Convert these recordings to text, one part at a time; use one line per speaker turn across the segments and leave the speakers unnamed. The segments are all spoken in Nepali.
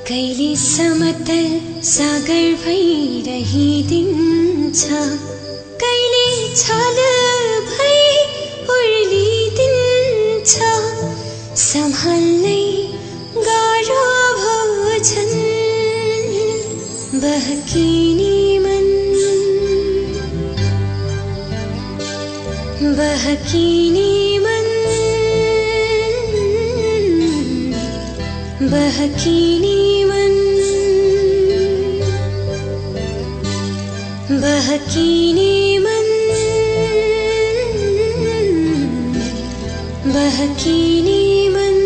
कहिले समतल सागर भइरहिदिन्छ, कहिले छल भई उर्लिदिन्छ, सम्हाल्नै गाह्रो भोजन बहकिने मन, बहकिने मन, बहकिने बहकिने मन, बहकिने मन।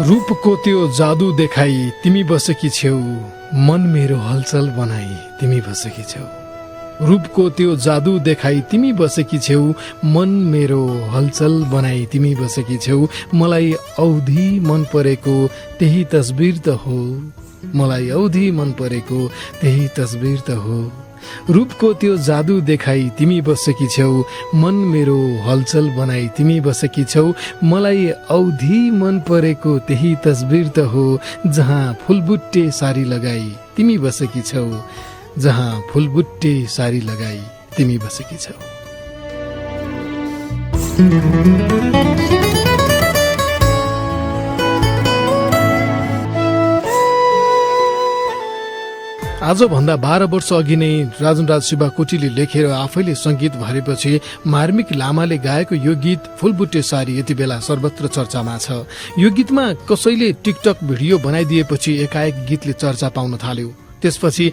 रूपको त्यो जादु देखाई तिमी बसेकी छेउ, मन मेरो हलचल बनाई तिमी बसेकी छेउ। रूपको त्यो जादु देखाई तिमी बसेकी छेउ, मन मेरो हलचल बनाई तिमी बसेकी छेउ। मलाई औधी मन परेको त्यही तस्बिर त हो, मलाई औधी मन परेको त्यही तस्बिर त हो। रूपको त्यो जादु देखाई तिमी बसेकी छेउ, मन मेरो हलचल बनाई तिमी बसेकी छेउ। मलाई औधी मन परेको त्यही तस्बिर त हो, जहाँ फुलबुट्टे सारी लगाई तिमी बसेकी छेउ, जहाँ फुलबुट्टे सारी लगाई तिमी बसेकी छेउ। आजभन्दा 12 वर्ष अघि नै राजनराज शिवाकोटीले लेखेर आफैले संगीत भरेपछि मार्मिक लामाले गाएको यो गीत फुलबुट्टे सारी यति बेला सर्वत्र चर्चामा छ। यो गीतमा कसैले टिकटक भिडियो बनाइदिएपछि एकाएक गीतले चर्चा पाउन थाल्यो। त्यसपछि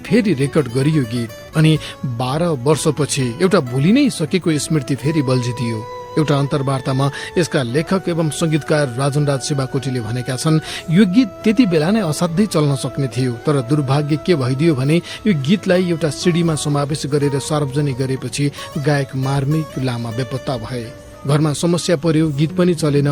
फेरि रेकर्ड गरियो गीत, अनि 12 वर्षपछि एउटा भुलि नै सकेको स्मृति फेरि बल्झिदियो। एउटा अन्तर्वार्तामा यसका लेखक एवं संगीतकार राजनराज शिवाकोटीले भनेका छन्, यो गीत त्यति बेला नै असाध्यै चल्न सक्ने थियो, तर दुर्भाग्य के भइदियो भने यो गीतलाई एउटा सिडीमा समावेश गरेर सार्वजनिक गरेपछि गायक मार्मिक लामा बेपत्ता भए। घरमा समस्या पर्यो, गीत पनि चलेन।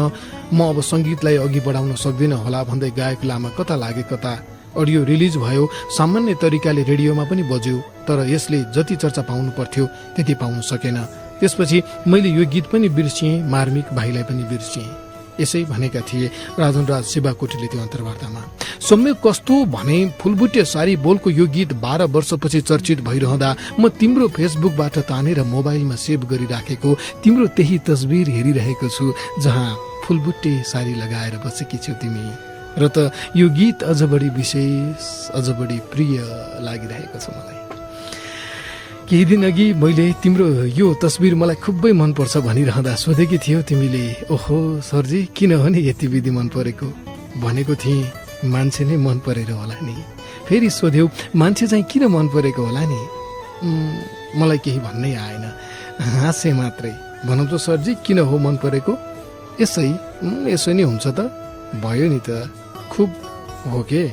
म अब संगीतलाई अघि बढाउन सक्दिन होला भन्दै गायक लामा कता लागे कता। अडियो रिलिज भयो, सामान्य तरिकाले रेडियोमा पनि बज्यो, तर यसले जति चर्चा पाउनु पर्थ्यो त्यति पाउन सकेन। त्यसपछि मैले यो गीत पनि बिर्सिएँ, मार्मिक भाइलाई पनि बिर्सिएँ। यसै भनेका थिए राजनराज शिवाकोटीले त्यो अन्तर्वार्तामा। सम्य कस्तो भने फुलबुट्टे सारी बोलको यो गीत 12 वर्षपछि चर्चित भइरहँदा म तिम्रो फेसबुकबाट तानेर मोबाइलमा सेभ गरिराखेको तिम्रो त्यही तस्बिर हेरिरहेको छु, जहाँ फुलबुट्टे सारी लगाएर बसेकी छौ तिमी। र त यो गीत अझ बढी विशेष, अझ बढी प्रिय लागिरहेको छ मलाई। केही दिन अघि मैले तिम्रो यो तस्बिर मलाई खुबै मनपर्छ भनिरहँदा सोधेकी थियौ तिमीले, ओहो सरजी किन हो नि यति विधि मन परेको? भनेको थिएँ मान्छे नै मन परेर होला नि। फेरि सोध्यौ मान्छे चाहिँ किन मन परेको होला नि? मलाई केही भन्नै आएन, हाँसे मात्रै। भनौँ त सरजी किन हो मन परेको? यसै नै हुन्छ त, भयो नि त, खुब हो के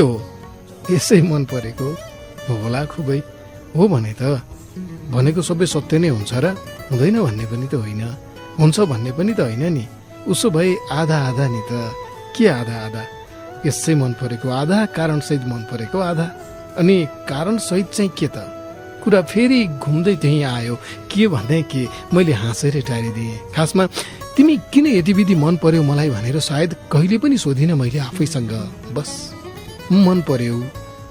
हो? यसै मन परेको होला खुबै हो भने त। भनेको सबै सत्य नै हुन्छ र? हुँदैन भन्ने पनि त होइन, हुन्छ भन्ने पनि त होइन नि। उसो भए आधा आधा नि त। के आधा आधा? यसै मन परेको आधा, कारण सहित मन परेको आधा। अनि कारण सहित चाहिँ के त? कुरा फेरि घुम्दै त्यही आयो। के भन्दै के मैले हाँसेर टारिदिएँ। खासमा तिमी किन यति विधि मन पर्यो मलाई भनेर सायद कहिले पनि सोधिनँ मैले आफैसँग। बस मन पर्यो,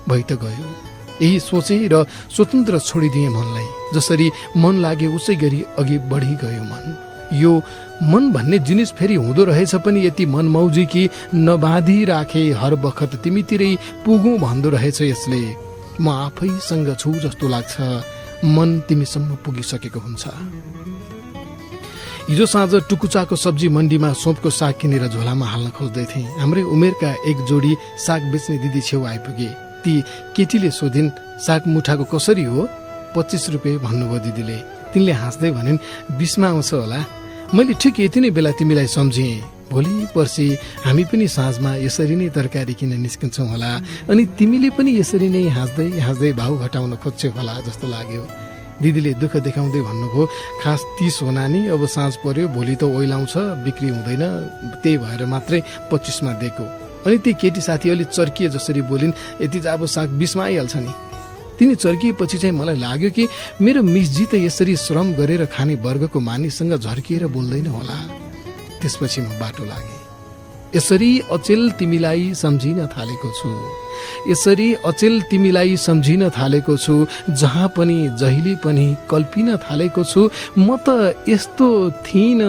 भइ त गयो। यही सोचे र स्वतन्त्र छोडिदिए मनलाई। जसरी मन लाग्यो उसै गरी अघि बढी गयो मन। यो मन भन्ने जिनिस फेरि हुँदो रहेछ पनि यति मनमौजी कि नबाँधी राखे हर बखत तिमीतिरै पुगौँ भन्दो रहेछ यसले। म आफैसँग छु जस्तो लाग्छ, मन तिमीसम्म पुगिसकेको हुन्छ। हिजो साँझ टुकुचाको सब्जी मण्डीमा सोपको साग किनेर झोलामा हाल्न खोज्दै थिएँ। हाम्रै उमेरका एक जोडी साग बेच्ने दिदी छेउ आइपुगे। ती केटीले सोधिन्, साग मुठाको कसरी हो? 25 रुपियाँ भन्नुभयो दिदीले। तिनले हाँस्दै भनिन्, 20 मा आउँछ होला। मैले ठिक यति नै बेला तिमीलाई सम्झिएँ। भोलि पर्सि हामी पनि साँझमा यसरी नै तरकारी किन्न निस्किन्छौँ होला, अनि तिमीले पनि यसरी नै हाँस्दै हाँस्दै भाउ घटाउन खोज्छौ होला जस्तो लाग्यो। दिदीले दुःख देखाउँदै भन्नुभयो, खास 30 हो नानी, अब साँझ पर्यो, भोलि त ओइलाउँछ, बिक्री हुँदैन, त्यही भएर मात्रै 25 मा दिएको। अनि ती केटी साथी अलि चर्किए जसरी बोलिन्, यति त अब साग 20 मा आइहाल्छ नि। तिनी चर्किएपछि चाहिँ मलाई लाग्यो कि मेरो मिसजी त यसरी श्रम गरेर खाने वर्गको मानिससँग झर्किएर बोल्दैन होला। त्यसपछि म बाटो लागे। यसरी अचेल तिमीलाई सम्झिन थालेको छु, यसरी अचेल तिमीलाई सम्झिन थालेको छु, जहाँ पनि जहिले पनि कल्पिन थालेको छु। म त यस्तो थिइन,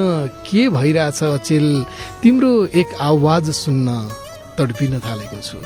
के भइरहेछ अचेल, तिम्रो एक आवाज सुन्न तडपिन थालेको छु।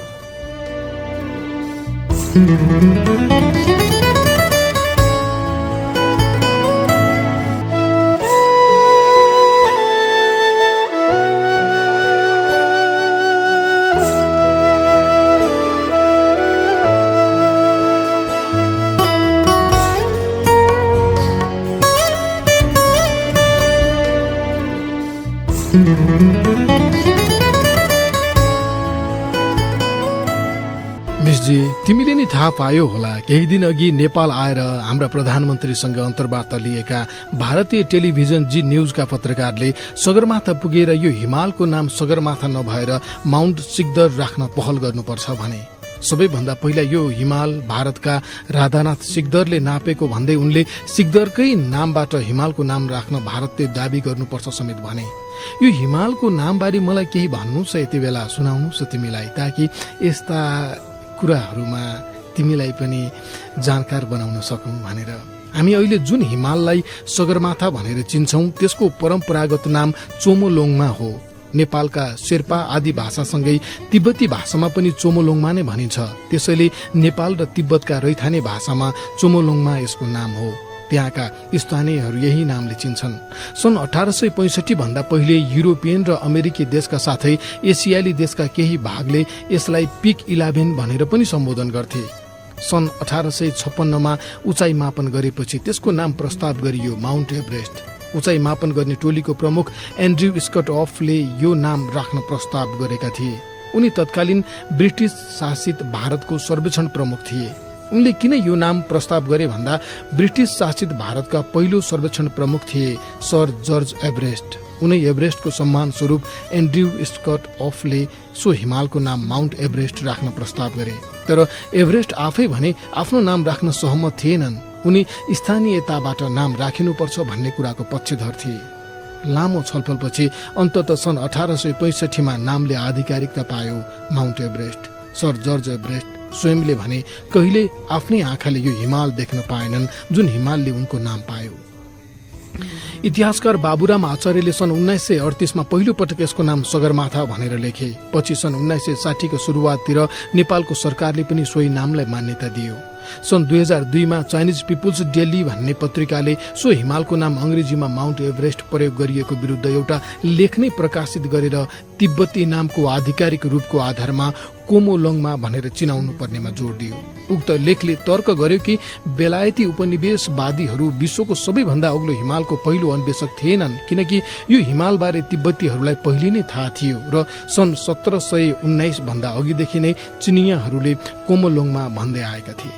मिसजी, तिमीले नि थाहा पायो होला, केही दिन अघि नेपाल आएर हाम्रा प्रधानमन्त्रीसँग अन्तर्वार्ता लिएका भारतीय टेलिभिजन जी न्यूजका पत्रकारले सगरमाथा पुगेर यो हिमालको नाम सगरमाथा नभएर माउन्ट सिकदर राख्न पहल गर्नुपर्छ भने। सबैभन्दा पहिला यो हिमाल भारतका राधानाथ सिकदरले नापेको भन्दै उनले सिकदरकै नामबाट हिमालको नाम राख्न भारतले दाबी गर्नुपर्छ समेत भने। यो हिमालको नामबारे मलाई केही भन्नु छ, यति बेला सुनाउनु छ तिमीलाई, ताकि यस्ता कुराहरूमा तिमीलाई पनि जानकार बनाउन सकौं भनेर। हामी अहिले जुन हिमाललाई सगरमाथा भनेर चिन्छौं त्यसको परम्परागत नाम चोमोलोङमा हो। नेपालका शेर्पा आदि भाषासँगै तिब्बती भाषामा पनि चोमोलोङमा नै भनिन्छ। त्यसैले नेपाल र तिब्बतका रैथाने भाषामा चोमोलोङमा यसको नाम हो। त्यहाँका स्थानीयहरू यही नामले चिन्छन्। सन् 1865 भन्दा पहिले युरोपियन र अमेरिकी देशका साथै एसियाली देशका केही भागले यसलाई पिक 11 भनेर पनि सम्बोधन गर्थे। सन् 1856 मा उचाइ मापन गरेपछि त्यसको नाम प्रस्ताव गरियो माउन्ट एभरेस्ट। उचाइ मापन गर्ने टोलीको प्रमुख एन्ड्रयू स्कट अफले यो नाम राख्न प्रस्ताव गरेका थिए। उनी तत्कालीन ब्रिटिस शासित भारतको सर्वेक्षण प्रमुख थिए। उनले किन यो नाम प्रस्ताव गरे भन्दा ब्रिटिस शासित भारतका पहिलो सर्वेक्षण प्रमुख थिए सर जर्ज एभरेस्ट। उनै एभरेस्टको सम्मान स्वरूप एन्ड्रयू स्कट अफले सो हिमालको नाम माउन्ट एभरेस्ट राख्न प्रस्ताव गरे। तर एभरेस्ट आफै भने आफ्नो नाम राख्न सहमत थिएनन्। उनी स्थानीयताबाट नाम राखिनुपर्छ भन्ने कुराको पक्षधर थिए। लामो छलफलपछि अन्ततः सन् 1865 मा नामले आधिकारिकता पायो Mount Everest. Sir George Everest स्वयंले भने कहिले आफ्नै आँखाले यो हिमाल देख्न पाएनन् जुन हिमालले उनको नाम पायो। इतिहासकार बाबुराम आचार्यले सन् 1938 मा पहिलो पटक यसको नाम सगरमाथा भनेर लेखे। पछि सन् 1960 को सुरुवाततिर नेपालको सरकारले पनि सोही नामलाई मान्यता दियो। सन् 2002 मा चाइनिज पिपुल्स डेली भन्ने पत्रिकाले सो हिमालको नाम अंग्रेजीमा माउन्ट एभरेस्ट प्रयोग गरिएको विरुद्ध एउटा लेख नै प्रकाशित गरेर तिब्बती नामको आधिकारिक रूपको आधारमा कोमोलोङमा भनेर चिनाउनु पर्नेमा जोड दियो। उक्त लेखले तर्क गर्यो कि बेलायती उपनिवेशवादीहरू विश्वको सबैभन्दा अग्लो हिमालको पहिलो अन्वेषक थिएनन्, किनकि यो हिमालबारे तिब्बतीहरूलाई पहिले नै थाहा थियो र सन् 1719 भन्दा अघिदेखि नै चिनियाहरूले कोमोलोङमा भन्दै आएका थिए।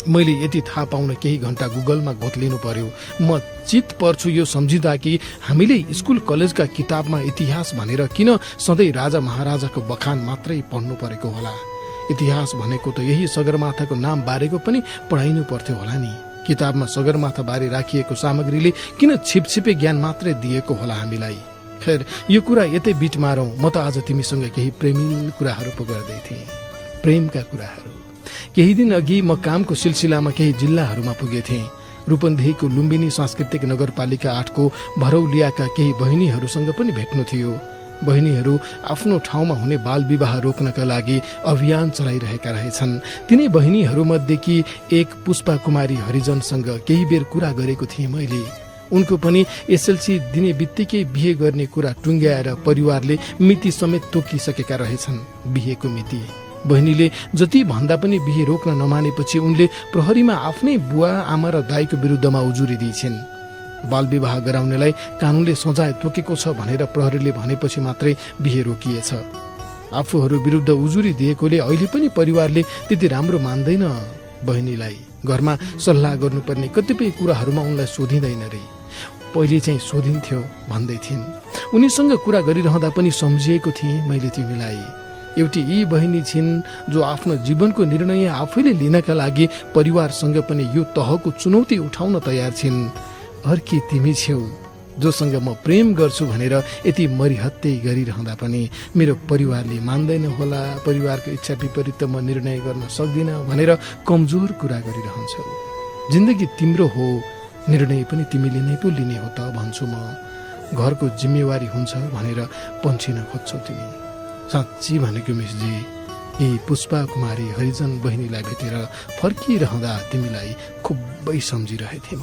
मैले यति थाहा पाउन केही घण्टा गुगलमा घोत्लिनु पर्यो। म चित पर्छु यो सम्झिँदा कि हामीले स्कुल कलेजका किताबमा इतिहास भनेर किन सधैँ राजा महाराजाको बखान मात्रै पढ्नु परेको होला। इतिहास भनेको त यही सगरमाथाको नाम बारेको पनि पढाइनु पर्थ्यो होला नि। किताबमा सगरमाथा बारे राखिएको सामग्रीले किन छिपछिपे ज्ञान मात्रै दिएको होला हामीलाई। खैर, यो कुरा यतै बिट मारौं। म त आज तिमीसँग केही प्रेमिल कुराहरू पो गर्दै थिएँ, प्रेमका कुराहरू। केही दिन अघि म कामको सिलसिलामा केही जिल्लाहरूमा पुगेथे। रूपन्देहीको लुम्बिनी सांस्कृतिक नगरपालिका 8 को भरौलियाका केही बहिनीहरूसँग पनि भेट्नु थियो। बहिनीहरू आफ्नो ठाउँमा हुने बाल विवाह रोक्नका लागि अभियान चलाइरहेका रहेछन्। तिनै बहिनीहरू मध्येकी एक पुष्पा कुमारी हरिजनसँग केही बेर कुरा गरेको थिएँ मैले। उनको पनि एसएलसी दिने बित्तिकै बिहे गर्ने कुरा टुङ्ग्याएर परिवारले मिति समेत तोकिसकेका रहेछन्। बिहेको मिति बहिनीले जति भन्दा पनि बिहे रोक्न नमानेपछि उनले प्रहरीमा आफ्नै बुवा आमा र दाइको विरुद्धमा उजुरी दिइछिन्। बाल विवाह गराउनेलाई कानूनले सजाय तोकेको छ भनेर प्रहरीले भनेपछि मात्रै बिहे रोकिएछ। आफूहरू विरुद्ध उजुरी दिएकोले अहिले पनि परिवारले त्यति राम्रो मान्दैन बहिनीलाई। घरमा सल्लाह गर्नुपर्ने कतिपय कुराहरूमा उनलाई सोधिँदैन रे, पहिले चाहिँ सोधिन्थ्यो भन्दै थिइन्। उनीसँग कुरा गरिरहँदा पनि सम्झिएको थिएँ मैले तिमीलाई। एउटी यी बहिनी छिन् जो आफ्नो जीवनको निर्णय आफैले लिनका लागि परिवारसँग पनि यो तहको चुनौती उठाउन तयार छिन्। अर्की तिमी छेउ जोसँग म प्रेम गर्छु भनेर यति मरिहत्ते गरिरहँदा पनि मेरो परिवारले मान्दैन होला, परिवारको इच्छा विपरीत त म निर्णय गर्न सक्दिनँ भनेर कमजोर कुरा गरिरहन्छौ। जिन्दगी तिम्रो हो, निर्णय पनि तिमीले नै पो लिने हो त भन्छु म। घरको जिम्मेवारी हुन्छ भनेर पन्छिन खोज्छौ तिमी। साँच्ची भनेको मिसजी, यी पुष्पा कुमारी हरिजन बहिनीलाई भेटेर फर्किरहँदा तिमीलाई खुबै सम्झिरहेथे म।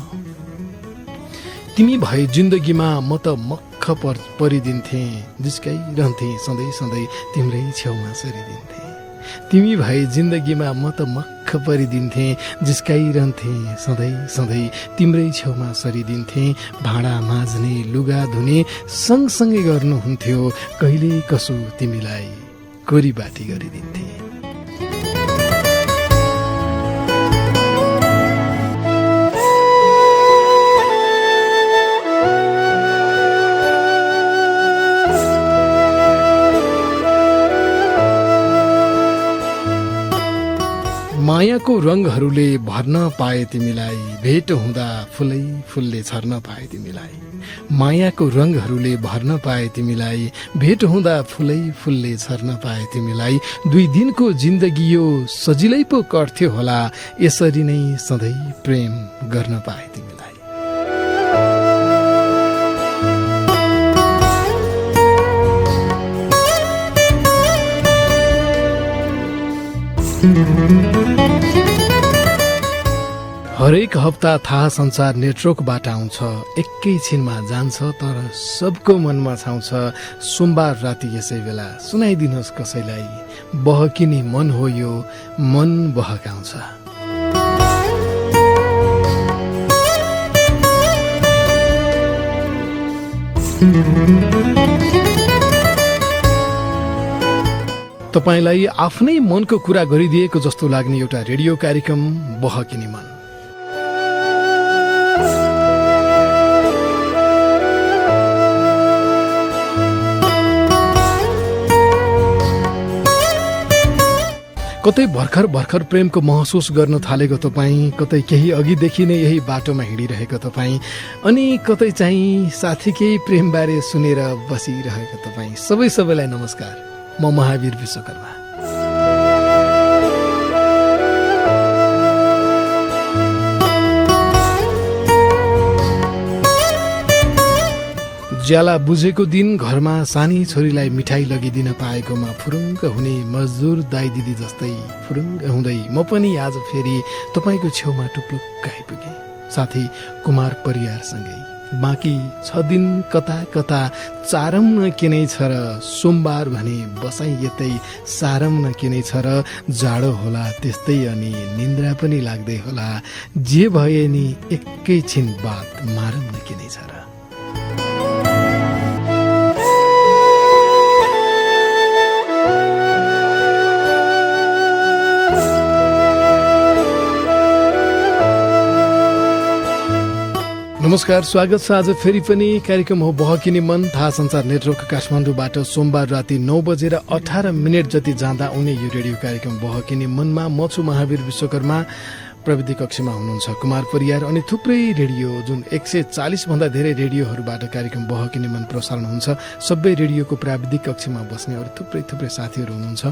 तिमी भए जिन्दगीमा म त मक्ख परिदिन्थे, जिस्काइरहन्थे सधैँ सधैँ तिम्रै छेउमा सरिदिन्थे। तिमी भए जिन्दगीमा म त मक्ख परिदिन्थे, जिस्काइरहन्थे सधैँ सधैँ तिम्रै छेउमा सरिदिन्थे। भाँडा माझ्ने लुगा धुने सँगसँगै गर्नुहुन्थ्यो, कहिले कसो तिमीलाई कोरीबाटी गरिदिन्थे। मायाको रङहरूले भर्न पाए तिमीलाई, भेट हुँदा फुलै फुलले छर्न पाए तिमीलाई। मायाको रङहरूले भर्न पाए तिमीलाई, भेट हुँदा फुलै फुलले छर्न पाए तिमीलाई। 2 दिनको जिन्दगी यो सजिलै पो कट्थ्यो होला, यसरी नै सधैँ प्रेम गर्न पाए तिमीलाई। हरेक हप्ता थाहा संसार नेटवर्कबाट आउँछ, एकैछिनमा जान्छ तर सबको मनमा छाउँछ। सोमबार राति यसै बेला सुनाइदिनुहोस् कसैलाई, बहकिने मन हो यो, मन बहकाउँछ। तपाईलाई आफ्नै मनको कुरा गरिदिएको जस्तो लाग्ने एउटा रेडियो कार्यक्रम बहकिने मन। कतै भर्खर भर्खर प्रेमको महसुस गर्न थालेको तपाईँ, कतै केही अघिदेखि नै यही बाटोमा हिँडिरहेको तपाईँ, अनि कतै चाहिँ साथीकै प्रेमबारे सुनेर बसिरहेको तपाईँ, सबैलाई नमस्कार। म महावीर विश्वकर्मा। ज्याला बुझेको दिन घरमा सानी छोरीलाई मिठाई लगिदिन पाएकोमा फुरुङ्ग हुने मजदुर दाइ दिदी जस्तै फुरुङ्ग हुँदै म पनि आज फेरि तपाईँको छेउमा टुप्लुक्क आइपुगेँ, साथी कुमार परियारसँगै। बाँकी 6 दिन कता कता चारम न किनै छ र, सोमबार भने बसाइ यतै सारम न किनै छ र। जाडो होला त्यस्तै अनि निन्द्रा पनि लाग्दै होला, जे भए नि एकैछिन बात मारम न किनै छ र। नमस्कार, स्वागत छ आज फेरि पनि कार्यक्रम हो बहकिने मन। थाहा संसार नेटवर्क काठमाडौँबाट सोमबार राति 9:18 जति जाँदा आउने यो रेडियो कार्यक्रम बहकिने मनमा म छु महावीर विश्वकर्मा। प्रविधि कक्षमा हुनुहुन्छ कुमार परियार अनि थुप्रै रेडियो, जुन 140 भन्दा धेरै रेडियोहरूबाट कार्यक्रम बहकिने मन प्रसारण हुन्छ। सबै रेडियोको प्राविधिक कक्षमा बस्ने अरू थुप्रै साथीहरू हुनुहुन्छ।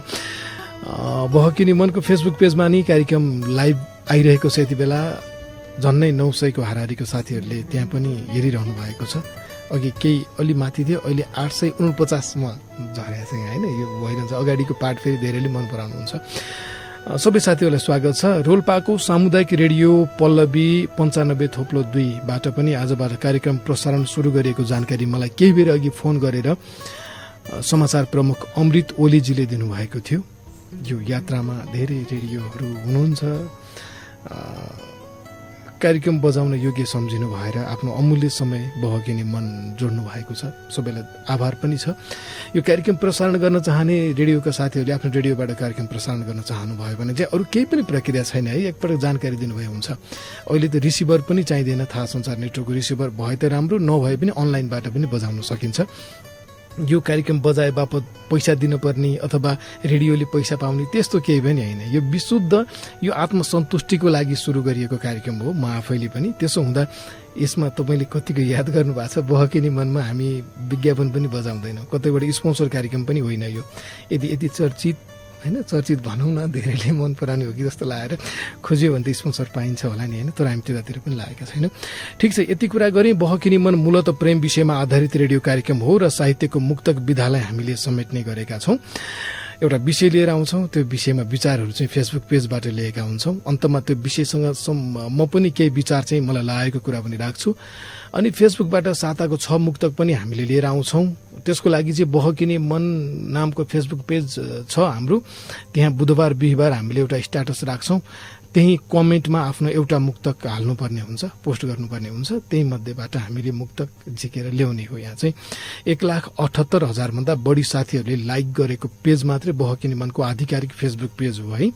बहकिने मनको फेसबुक पेजमा नि कार्यक्रम लाइभ आइरहेको छ। यति बेला झन्नै 900 को हाराहारीको साथीहरूले त्यहाँ पनि हेरिरहनु भएको छ। अघि केही अलि माथि थियो, अहिले 849 मा झरेको छ होइन। यो भइरहन्छ, अगाडिको पार्ट फेरि धेरैले मन पराउनुहुन्छ। सबै साथीहरूलाई स्वागत छ। रोल्पाको सामुदायिक रेडियो पल्लवी 95.2बाट पनि आजबाट कार्यक्रम प्रसारण सुरु गरिएको जानकारी मलाई केही बेर अघि फोन गरेर समाचार प्रमुख अमृत ओलीजीले दिनुभएको थियो। यो यात्रामा धेरै रेडियोहरू हुनुहुन्छ, कार्यक्रम बजाउन योग्य सम्झिनु भएर आफ्नो अमूल्य समय बहकिने मन जोड्नु भएको छ। सबैलाई आभार पनि छ। यो कार्यक्रम प्रसारण गर्न चाहने रेडियोका साथीहरूले आफ्नो रेडियोबाट कार्यक्रम प्रसारण गर्न चाहनुभयो भने चाहिँ अरू केही पनि प्रक्रिया छैन है, एकपटक जानकारी दिनुभयो हुन्छ। अहिले त रिसिभर पनि चाहिँदैन, थाहा सञ्चार नेटवर्कको रिसिभर भए त राम्रो, नभए पनि अनलाइनबाट पनि बजाउन सकिन्छ। यो कार्यक्रम बजाए बापत पैसा दिनुपर्ने अथवा रेडियोले पैसा पाउने त्यस्तो केही पनि होइन। यो विशुद्ध यो आत्मसन्तुष्टिको लागि सुरु गरिएको कार्यक्रम हो, म आफैले पनि। त्यसो हुँदा यसमा तपाईँले कतिको याद गर्नुभएको छ, बहकिने मनमा हामी विज्ञापन पनि बजाउँदैनौँ, कतैबाट स्पोन्सर कार्यक्रम पनि होइन यो। यदि चर्चित होइन, चर्चित भनौँ न, धेरैले मन पराउने हो कि जस्तो लागेर खोज्यो भने त स्पोन्सर पाइन्छ होला नि होइन, तर हामी त्यतातिर पनि लागेका छैनौँ। ठिक छ, यति कुरा गरेँ। बहकिने मन मूलत प्रेम विषयमा आधारित रेडियो कार्यक्रम हो र साहित्यको मुक्तक विधालाई हामीले समेट्ने गरेका छौँ। एउटा विषय लिएर आउँछौँ, त्यो विषयमा विचारहरू चाहिँ फेसबुक पेजबाट लिएका हुन्छौँ। अन्तमा त्यो विषयसँग म पनि केही विचार चाहिँ मलाई लागेको कुरा पनि राख्छु। अनि फेसबुकबाट साताको 6 मुक्तक पनि हामीले लिएर आउँछौँ। त्यसको लागि चाहिँ बहकिने मन नामको फेसबुक पेज छ हाम्रो, त्यहाँ बुधबार बिहिबार हामीले एउटा स्ट्याटस राख्छौँ। त्यही कमेन्टमा आफ्नो एउटा मुक्तक हाल्नुपर्ने हुन्छ, पोस्ट गर्नुपर्ने हुन्छ। त्यही मध्येबाट हामीले मुक्तक झिकेर ल्याउने हो। यहाँ चाहिँ 1,78,000 भन्दा बढी साथीहरूले लाइक गरेको पेज मात्रै बहकिने मनको आधिकारिक फेसबुक पेज हो है।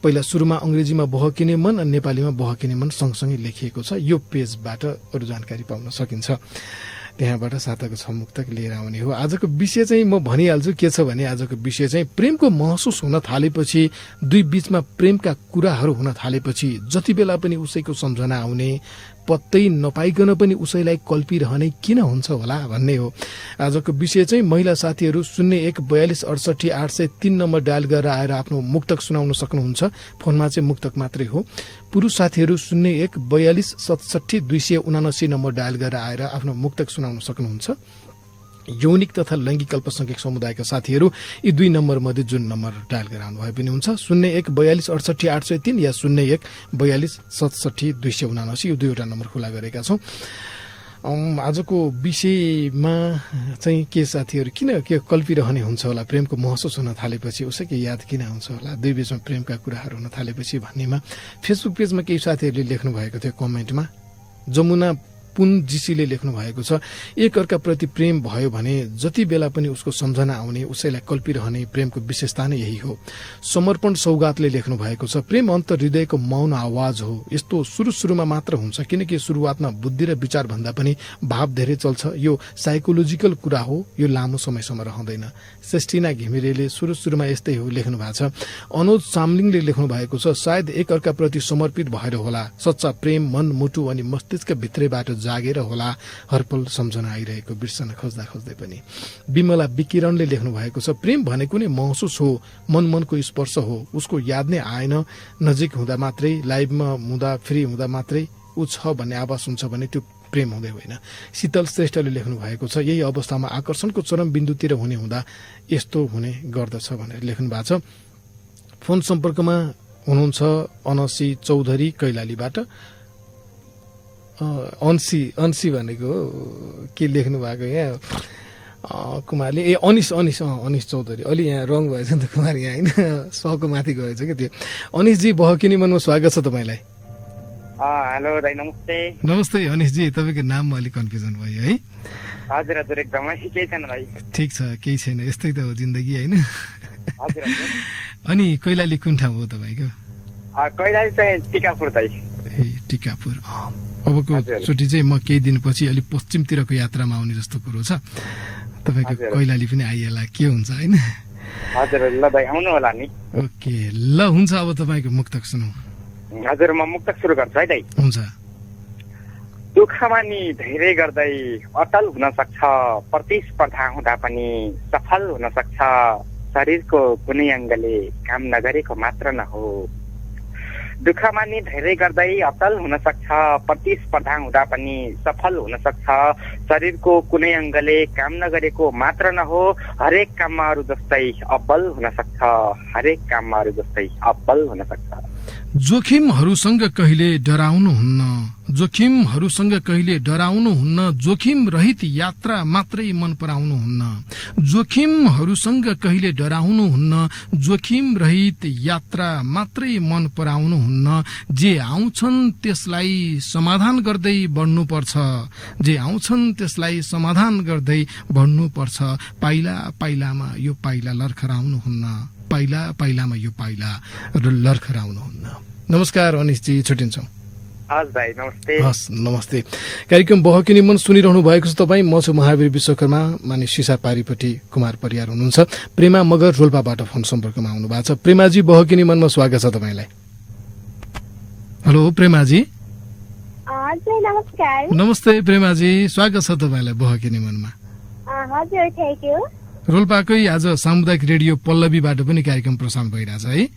पहिला सुरुमा अंग्रेजीमा बहकिने मन अनि नेपालीमा बहकिने मन सँगसँगै लेखिएको छ। यो पेजबाट अरू जानकारी पाउन सकिन्छ। त्यहाँबाट साताको 6 मुक्तक लिएर आउने हो। आजको विषय चाहिँ म भनिहाल्छु के छ भने, आजको विषय चाहिँ प्रेमको महसुस हुन थालेपछि, दुई बीचमा प्रेमका कुराहरू हुन थालेपछि जति बेला पनि उसैको सम्झना आउने, पत्तै नपाइकन पनि उसैलाई कल्पिरहने किन हुन्छ होला भन्ने हो आजको विषय चाहिँ। महिला साथीहरू 0142686803 नम्बर डायल गरेर आएर आफ्नो मुक्तक सुनाउन सक्नुहुन्छ। फोनमा चाहिँ मुक्तक मात्रै हो। पुरुष साथीहरू 0142670279 नम्बर डायल गरेर आएर आफ्नो मुक्तक सुनाउन सक्नुहुन्छ। यौनिक तथा लैंगिक अल्पसंख्यक समुदायका साथीहरू यी दुई नम्बर मध्ये जुन नम्बर डायल गरेर आउनु भए पनि हुन्छ, 0142686803 या 0142670279 यो दुईवटा नम्बर खुला गरेका छौं। आजको विषयमा चाहिँ के साथीहरू किन के कल्पिरहने हुन्छ होला, प्रेमको महसुस हुन थालेपछि उसैको याद किन आउँछ होला, दुई बीचमा प्रेमका कुराहरू हुन थालेपछि भन्नेमा फेसबुक पेजमा केही साथीहरूले लेख्नु भएको थियो कमेन्टमा। जमुना पुन जीसीले लेख्नु भएको छ, एक अर्काप्रति प्रेम भयो भने जति बेला पनि उसको सम्झना आउने, उसैलाई कल्पिरहने प्रेमको विशेषता नै यही हो। समर्पण सौगातले लेख्नु भएको छ, प्रेम अन्तर हृदयको मौन आवाज हो। यस्तो सुरुमा मात्र हुन्छ, किनकि सुरुवातमा बुद्धि र विचार भन्दा पनि भाव धेरै चल्छ। यो साइकोलोजिकल कुरा हो, यो लामो समयसम्म रहँदैन। सेस्टिना घिमिरेले सुरुमा यस्तै हो लेख्नु भएको छ। अनुज चामलिङले लेख्नु भएको छ, सायद एक अर्काप्रति समर्पित भएर होला, सच्चा प्रेम मन मुटु अनि मस्तिष्क भित्रैबाट जागेर होला, हरपल सम्झना आइरहेको बिर्सन खोज्दै पनि। विमला विकिरणले लेख्नु भएको छ, प्रेम भनेको नै महसुस हो, मनको स्पर्श हो। उसको याद नै आएन, नजिक हुँदा मात्रै, लाइभमा हुँदा, फ्री हुँदा मात्रै ऊ छ भन्ने आवाज हुन्छ भने त्यो प्रेम हुँदै होइन। शीतल श्रेष्ठले लेख्नु भएको छ, यही अवस्थामा आकर्षणको चरम बिन्दुतिर हुने हुँदा यस्तो हुने गर्दछ भनेर लेख्नु भएको छ। फोन सम्पर्कमा हुनुहुन्छ अनसी चौधरी कैलालीबाट। अन्सी भनेको के लेख्नु भएको यहाँ कुमारले, अनिस चौधरी। अलि यहाँ रङ भएछ नि त कुमार, यहाँ होइन सको माथि गएछ क्या त्यो। अनिसजी बहकिने मनमा स्वागत छ तपाईँलाई।
हेलो दाइ, नमस्ते।
नमस्ते अनिसजी, तपाईँको नाममा अलिक कन्फ्युजन भयो है?
हजुर हजुर, एकदमै केही छैन भाइ।
ठिक छ, केही छैन, यस्तै त हो जिन्दगी होइन।
हजुर हजुर।
अनि कैलाली कुन ठाउँ हो तपाईँको?
कैलाली चाहिँ टिकापुर दाइ।
ए टिकापुर। अबको चोटि चाहिँ म केही दिनपछि अलिक पश्चिमतिरको यात्रामा आउने जस्तो कुरो छ, तपाईँको कैलाली पनि आइएला, के हुन्छ होइन?
हजुर ल दाइ, आउनु होला नि।
ओके ल, हुन्छ। अब तपाईँको मुक्तक सुनौ।
हजुर, म मुक्तक सुरु गर्छु है दाइ।
हुन्छ।
दुःखमा नि धैर्य गर्दै अटल हुन सक्छ, प्रतिस्पर्धा हुँदा पनि सफल हुन सक्छ। शरीरको कुनै अङ्गले काम नगरेको मात्र नहो, दुःखमा नि धेरै गर्दै अटल हुन सक्छ, प्रतिस्पर्धा हुँदा पनि सफल हुन सक्छ। शरीरको कुनै अङ्गले काम नगरेको मात्र नहो, हरेक काममा अरू जस्तै अब्बल हुन सक्छ, हरेक काममा अरू जस्तै अब्बल हुन सक्छ।
जोखिमहरूसँग कहिले डराउनुहुन्न, जोखिमहरूसँग कहिले डराउनुहुन्न, जोखिम रहित यात्रा मात्रै मन पराउनुहुन्न, जोखिमहरूसँग कहिले डराउनुहुन्न, जोखिम रहित यात्रा मात्रै मन पराउनुहुन्न। जे आउँछन् त्यसलाई समाधान गर्दै बढ्नुपर्छ, जे आउँछन् त्यसलाई समाधान गर्दै बढ्नुपर्छ। पाइला पाइलामा यो पाइला लर्खराउनुहुन्न, पाइला पाइलामा यो पाइला लर्खराउनुहुन्न। नमस्कार अनिशजी, छुट्टिन्छौँ।
हस् भाइ, नमस्ते।
हस्, नमस्ते। कार्यक्रम बहकिनी मन सुनिरहनु भएको छ तपाईँ। म छु महावीर विश्वकर्मा, माने सिसा पारीपट्टि कुमार परियार हुनुहुन्छ। प्रेमा मगर रोल्पाबाट फोन सम्पर्कमा आउनु भएको छ। प्रेमाजी, बहकिनी मनमा स्वागत छ तपाईँलाई। हेलो प्रेमाजी।
नमस्कार।
नमस्ते प्रेमाजी, स्वागत छ तपाईँलाई बहकिनी मनमा।
हजुर, थ्याङ्क यू।
रोल्पाकै आज सामुदायिक रेडियो पल्लवीबाट पनि कार्यक्रम प्रसारण भइरहेछ है?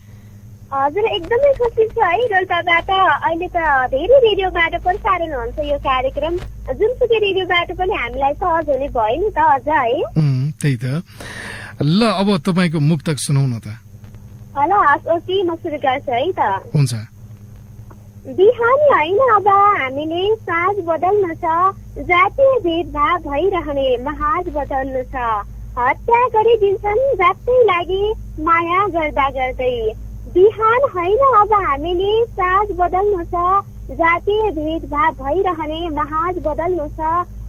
हजुर, एकदमै खुसी छु है। रोल्पाबाट अहिले त धेरै रेडियोबाट प्रसारण हुन्छ यो कार्यक्रम, जुनसुकै रेडियोबाट पनि हामीलाई सहज हुने भयो नि त अझ है।
त्यही त। ल, अब तपाईँको मुक्तक सुनाउ न त।
ल, हस्, ओके, म सुरु गर्छु है त।
हुन्छ।
बिहान होइन अब हामीले साँझ बदल्नु छ, जातीय भेदभाव भइरहने महाज बदल्नु छ। हत्या गरिदिन्छन् जातकै लागि माया गर्दा गर्दै। बिहान होइन अब हामीले साँझ बदल्नु छ, जातीय भेदभाव भइरहने महाज बदल्नु छ।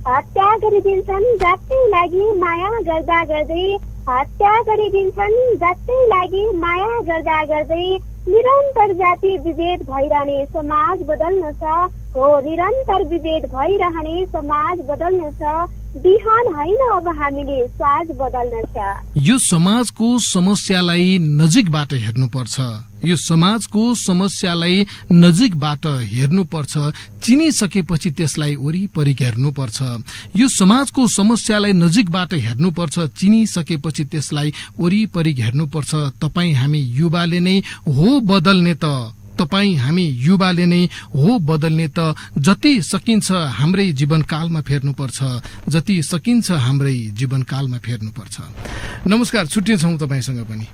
हत्या गरिदिन्छन् जातकै लागि माया गर्दा गर्दै, हत्या गरिदिन्छन् जातकै लागि माया गर्दा गर्दै। निरन्तर जाति विभेद भइरहने समाज बदल्नु छ, हो निरन्तर विभेद भइरहने समाज बदल्नु छ। बिहान होइन अब हामीले साँझ बदल्नु छ।
यो समाजको समस्यालाई नजिकबाट हेर्नुपर्छ, यो समाजको समस्यालाई नजिकबाट हेर्नुपर्छ। चिनिसकेपछि त्यसलाई वरिपरि हेर्नुपर्छ। यो समाजको समस्यालाई नजिकबाट हेर्नुपर्छ, चिनिसकेपछि त्यसलाई वरिपरि हेर्नुपर्छ। तपाईँ हामी युवाले नै हो बदल्ने त, तपाईँ हामी युवाले नै हो बदल्ने त। जति सकिन्छ हाम्रै जीवनकालमा फेर्नुपर्छ, जति सकिन्छ हाम्रै जीवनकालमा फेर्नुपर्छ। नमस्कार, छुट्टिन्छौँ तपाईँसँग पनि।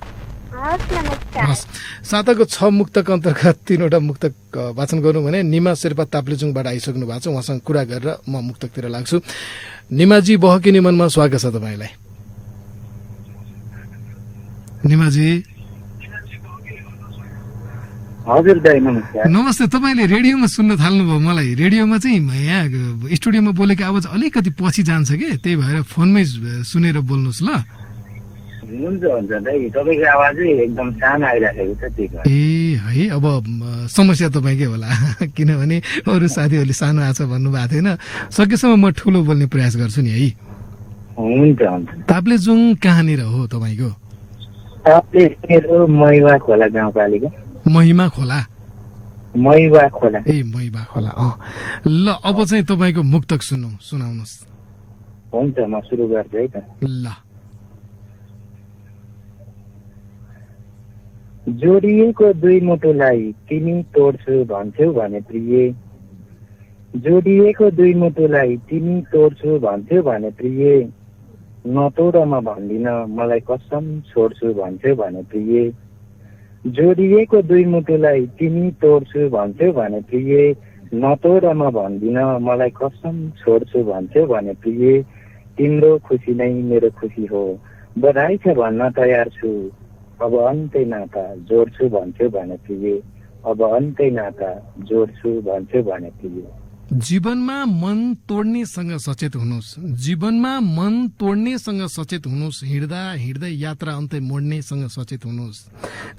साताको 6 मुक्तक अन्तर्गत 3वटा मुक्तक वाचन गर्नु भने निमा शेर्पा ताप्लेजुङबाट आइसक्नु भएको छ। उहाँसँग कुरा गरेर म मुक्तकतिर लाग्छु। निमाजी, बहकिनी मनमा स्वागत छ तपाईँलाई। निमाजी।
हजुर दाइ, नमस्कार।
नमस्ते। तपाईँले रेडियोमा सुन्न थाल्नुभयो। मलाई रेडियोमा चाहिँ यहाँ स्टुडियोमा बोलेको आवाज अलिकति पछि जान्छ कि, त्यही भएर फोनमै सुनेर बोल्नुहोस् ल।
हुन्छ हुन्छ दाइ, तपाईँको आवाजै एकदम सानो आइराखेको छ, त्यही भएर।
ए है, अब समस्या तपाईँकै होला, किनभने अरू साथीहरूले सानो आछ भन्नुभएको थिएन। सकेसम्म म ठुलो बोल्ने प्रयास गर्छु नि है।
हुन्छ हुन्छ।
ताप्लेजुङ कहाँनिर हो तपाईँको?
ताप्लेजुङ मैवा खोला गाउँपालिका।
महिमा खोला?
मैवा खोला।
ए, मैवा खोला। ल, अब चाहिँ तपाईँको मुक्तक सुनाउनुहोस्।
हुन्छ, म सुरु गर्छु है त।
ल।
जोडिएको दुई मुटुलाई तिमी तोड्छु भन्थ्यौ भने प्रिय, जोडिएको दुई मुटुलाई तिमी तोड्छु भन्थ्यौ भने प्रिय। नतोड म भन्दिन मलाई कसम छोड्छु भन्थ्यौ भने प्रिय। जोडिएको दुई मुटुलाई तिमी तोड्छु भन्थ्यौ भने प्रिय। नतोड म भन्दिन मलाई कसम छोड्छु भन्थ्यौ भने प्रिय। तिम्रो खुसी नै मेरो खुसी हो, बधाई छ भन्न तयार छु। अब अन्तै नाता जोड्छु भन्थ्यो भने प्रिय, अब अन्तै नाता जोड्छु भन्थ्यो भने प्रिय।
जीवनमा मन तोड्नेसँग सचेत हुनुहोस्, जीवनमा मन तोड्नेसँग सचेत हुनुहोस्। हिँड्दा हिँड्दै यात्रा अन्तै मोड्नेसँग सचेत हुनुहोस्,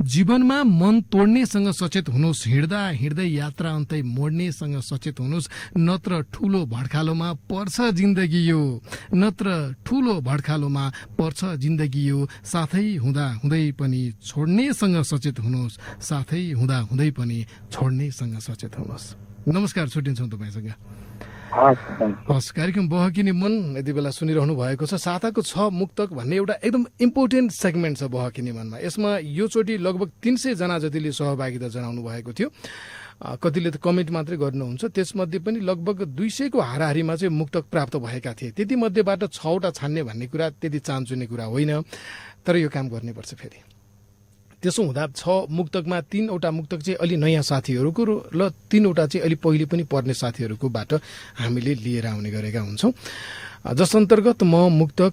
जीवनमा मन तोड्नेसँग सचेत हुनुहोस्। हिँड्दा हिँड्दै यात्रा अन्तै मोड्नेसँग सचेत हुनुहोस्। नत्र ठुलो भड्खालोमा पर्छ जिन्दगी यो, नत्र ठुलो भड्खालोमा पर्छ जिन्दगी यो। साथै हुँदा हुँदै पनि छोड्नेसँग सचेत हुनुहोस्, साथै हुँदा हुँदै पनि छोड्नेसँग सचेत हुनुहोस्। नमस्कार, छुट्टिन्छौँ तपाईँसँग। हस्, कार्यक्रम बहकिने मन यति बेला सुनिरहनु भएको छ। साताको 6 मुक्तक भन्ने एउटा एकदम इम्पोर्टेन्ट सेगमेन्ट छ बहकिने मनमा। यसमा यो चोटि लगभग 300 जना जतिले सहभागिता जनाउनु भएको थियो। कतिले त कमेन्ट मात्रै गर्नुहुन्छ। त्यसमध्ये पनि लगभग 200 को हाराहारीमा चाहिँ मुक्तक प्राप्त भएका थिए। त्यति मध्येबाट 6वटा छान्ने भन्ने कुरा त्यति चान्चुने कुरा होइन, तर यो काम गर्नुपर्छ फेरि। त्यसो हुँदा 6 मुक्तकमा 3वटा मुक्तक चाहिँ अलि नयाँ साथीहरूको र 3वटा चाहिँ अलि पहिले पनि पढ्ने साथीहरूकोबाट हामीले लिएर आउने गरेका हुन्छौँ। जस अन्तर्गत म मुक्तक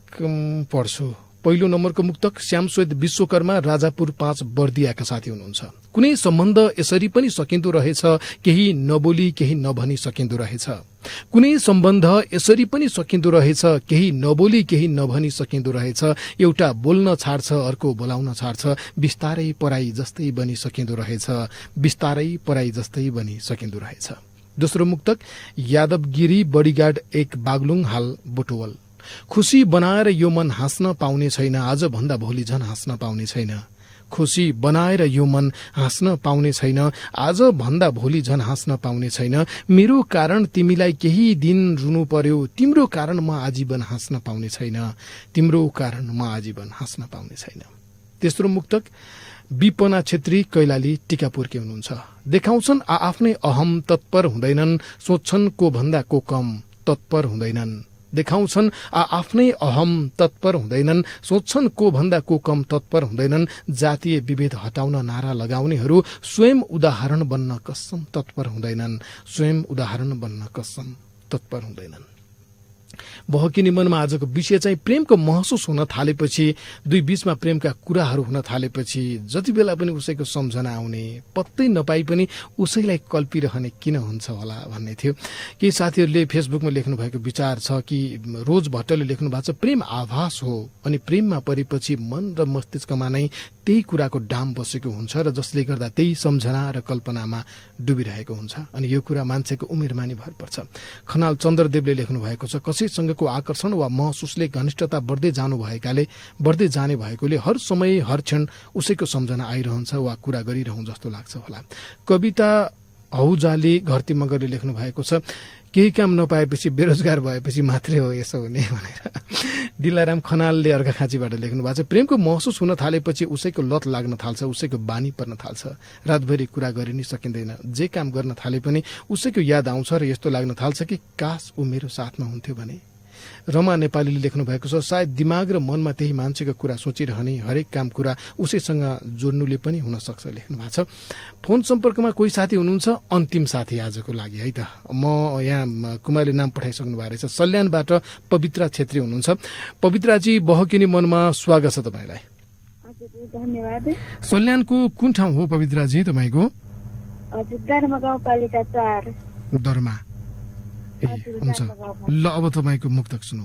पढ्छु। पहिलो नम्बरको मुक्तक श्यामश्वेत विश्वकर्मा, राजापुर 5 बर्दियाका साथी हुनुहुन्छ। कुनै सम्बन्ध यसरी पनि सकिँदो रहेछ, केही नबोली केही नभनी सकिँदो रहेछ। कुनै सम्बन्ध यसरी पनि सकिँदो रहेछ, केही नबोली केही नभनी सकिँदो रहेछ। एउटा बोल्न छाड्छ, अर्को बोलाउन छाड्छ, बिस्तारै पराई जस्तै बनी सकिँदो रहेछ, बिस्तारै पराई जस्तै बनी सकिँदो रहेछ। दोस्रो मुक्तक यादवगिरी बडीगार्ड 1 बागलुङ, हाल बुटवल। खुशी बनाएर यो मन हाँस्न पाउने छैन, आज भन्दा भोलि झन हाँस्न पाउने छैन। खुशी बनाएर यो मन हाँस्न पाउने छैन, आज भन्दा भोलि झन हाँस्न पाउने छैन। मेरो कारण तिमीलाई केही दिन रुनु पर्यो, तिम्रो कारण म आजीवन हाँस्न पाउने छैन, तिम्रो कारण म आजीवन हाँस्न पाउने छैन। तेस्रो मुक्तक विपना छेत्री, कैलाली, टिकापुरकी हुनुहुन्छ। देखाउँछन् आफ्नै अहम, तत्पर हुँदैनन्, सोध्छन् को भन्दा को कम, तत्पर हुँदैनन्। देखाउँछन् आफ्नै अहम, तत्पर हुँदैनन्, सोध्छन् को भन्दा को कम, तत्पर हुँदैनन्। जातीय विभेद हटाउन नारा लगाउनेहरू स्वयं उदाहरण बन्न कसम तत्पर हुँदैनन्, स्वयं उदाहरण बन्न कसम तत्पर हुँदैनन्। बहकिने मनमा आजको विषय चाहिँ प्रेमको महसुस हुन थालेपछि, दुई बीचमा प्रेमका कुराहरू हुन थालेपछि जति बेला पनि उसैको सम्झना आउने, पत्तै नपाई पनि उसैलाई कल्पिरहने किन हुन्छ होला भन्ने थियो। केही साथीहरूले फेसबुकमा लेख्नु भएको विचार छ कि रोज भट्टले लेख्नु भएको छ, प्रेम आभास हो अनि प्रेममा परेपछि मन र मस्तिष्कमा नै त्यही कुराको डाम बसेको हुन्छ र जसले गर्दा त्यही सम्झना र कल्पनामा डुबिरहेको हुन्छ अनि यो कुरा मान्छेको उमेरमा नि भर पर्छ। खनाल चन्द्रदेवले लेख्नु भएको छ, कसैसँगको आकर्षण वा महसुसले घनिष्ठता बढ्दै जाने भएकोले हर समय हर क्षण उसैको सम्झना आइरहन्छ वा कुरा गरिरहँ जस्तो लाग्छ होला। कविता हौजाले घरती मगरले लेख्नु भएको छ, केही काम नपाएपछि बेरोजगार भएपछि मात्रै हो यसो हुने भनेर। दिलाराम खनालले अर्घाखाँचीबाट लेख्नु भएको छ, प्रेमको महसुस हुन थालेपछि उसैको लत लाग्न थाल्छ, उसैको बानी पर्न थाल्छ, रातभरि कुरा गरि नै सकिँदैन, जे काम गर्न थाले पनि उसैको याद आउँछ र यस्तो लाग्न थाल्छ कि काश ऊ मेरो साथमा हुन्थ्यो भने। रमा नेपालीले लेख्नु भएको छ, सायद दिमाग र मनमा त्यही मान्छेको कुरा सोचिरहने, हरेक काम कुरा उसैसँग जोड्नुले पनि हुन सक्छ लेख्नु भएको छ। फोन सम्पर्कमा कोही साथी हुनुहुन्छ, अन्तिम साथी आजको लागि है त। म यहाँ कुमारले नाम पठाइसक्नु भएको रहेछ, सल्यानबाट पवित्रा छेत्री हुनुहुन्छ। पवित्राजी, बहकिने मनमा स्वागत छ तपाईँलाई।
धन्यवाद।
सल्यानको कुन ठाउँ हो पवित्राजी तपाईँको?
दरमा गाउँपालिका 4
दरमा। हुन्छ, ल अब तपाईँको मुक्तक सुनौ।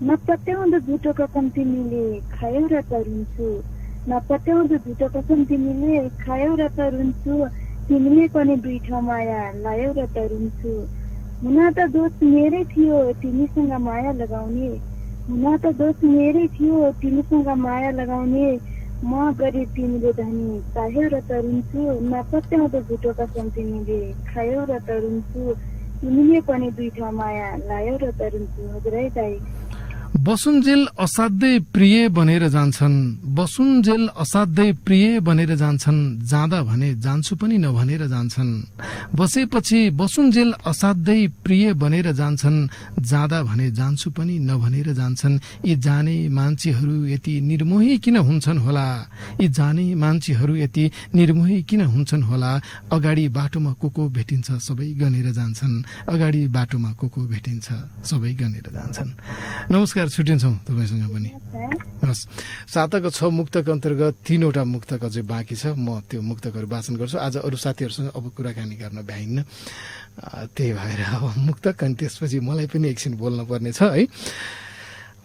नपत्याउँदो झुटो कसम तिमीले खायौ र त रुन्छु, नपत्याउँदो झुटो कसम तिमीले खायौ र त रुन्छु, तिमीले पनि दुई ठाउँ माया लायौ र त रुन्छु। हुन त दोष मेरै थियो तिमीसँग माया लगाउने, हुन त दोष मेरै थियो तिमीसँग माया लगाउने, म गरी तिमीले धनी चाह्यौ र त रुन्छु, नपत्याउँदो झुटो कसम तिमीले खायौ र त रुन्छु, तिमीले पनि दुई ठाउँ माया लायौ र त रुन्छु। हजुर है दाइ।
बसुन्जेल असाध्यै प्रिय बनेर जान्छन्, बसुन्जेल असाध्यै प्रिय बनेर जान्छन्, जाँदा भने जान्छु पनि नभनेर जान्छन्, बसेपछि बसुन्जेल असाध्यै प्रिय बनेर जान्छन्, जाँदा भने जान्छु पनि नभनेर जान्छन्। यी जाने मान्छेहरू यति निर्मोही किन हुन्छन् होला, यी जाने मान्छेहरू यति निर्मोही किन हुन्छन् होला, अगाडि बाटोमा को भेटिन्छ सबै गनेर जान्छन्, अगाडि बाटोमा को भेटिन्छ सबै गनेर जान्छन्। नमस्कार, छुट्टिन्छौँ तपाईँसँग पनि। हस्, साताको 6 मुक्तक अन्तर्गत 3वटा मुक्तक अझै बाँकी छ, म त्यो मुक्तकहरू वाचन गर्छु। आज अरू साथीहरूसँग अब कुराकानी गर्न भ्याइन्न, त्यही भएर अब मुक्तक अनि त्यसपछि मलाई पनि एकछिन बोल्न पर्ने छ है।